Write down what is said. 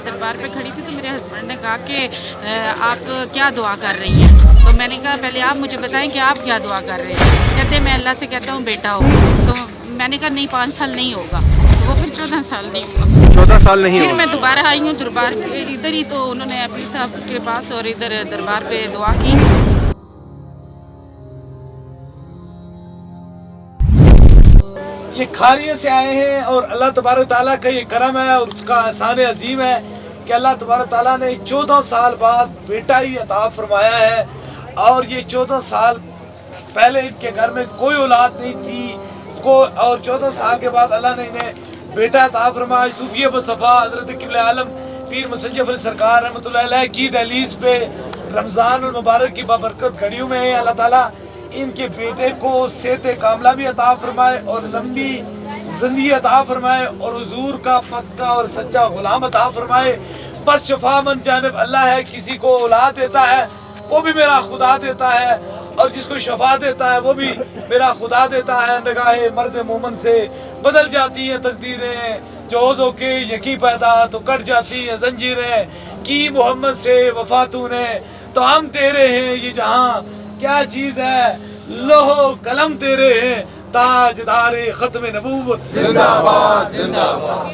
دربار پہ کھڑی تھی تو میرے ہسبینڈ نے کہا کہ آپ کیا دعا کر رہی ہیں؟ تو میں نے کہا پہلے آپ مجھے بتائیں کہ آپ کیا دعا کر رہے ہیں؟ کہتے میں اللہ سے کہتا ہوں بیٹا ہو. تو میں نے کہا نہیں 5 سال نہیں ہوگا. تو وہ پھر 14 سال نہیں ہوا. 14 سال نہیں پھر ہوا. میں دوبارہ آئی ہوں دربار پہ ادھر ہی، تو انہوں نے پیر صاحب کے پاس اور ادھر دربار پہ دعا کی. یہ کھاریے سے آئے ہیں اور اللہ تبارک تعالیٰ کا یہ کرم ہے اور اس کا احسان عظیم ہے کہ اللہ تبارک تعالیٰ نے 14 سال بعد بیٹا ہی عطا فرمایا ہے. اور یہ 14 سال پہلے ان کے گھر میں کوئی اولاد نہیں تھی اور 14 سال کے بعد اللہ نے انہیں بیٹا عطا فرمایا. صوفی مصطفیٰ حضرت قبلہ عالم پیر مسنجف علی سرکار رحمۃ اللہ علیہ کی دہلیز پہ رمضان المبارک کی بابرکت گھڑیوں میں اللہ تعالیٰ ان کے بیٹے کو صحت کاملہ بھی عطا فرمائے اور لمبی زندگی عطا فرمائے اور حضور کا پکا اور سچا غلام عطا فرمائے. بس شفا من جانب اللہ ہے. کسی کو اولاد دیتا ہے وہ بھی میرا خدا دیتا ہے اور جس کو شفا دیتا ہے وہ بھی میرا خدا دیتا ہے. نگاہ مرد مومن سے بدل جاتی ہیں تقدیریں، جوزوں کے یقین پیدا تو کٹ جاتی ہیں زنجیریں. کی محمد سے وفا تو نے تو ہم تیرے ہیں، یہ جہاں کیا چیز ہے لوہ قلم تیرے ہیں، تاجدار ختم نبوت زندہ باد زندہ باد.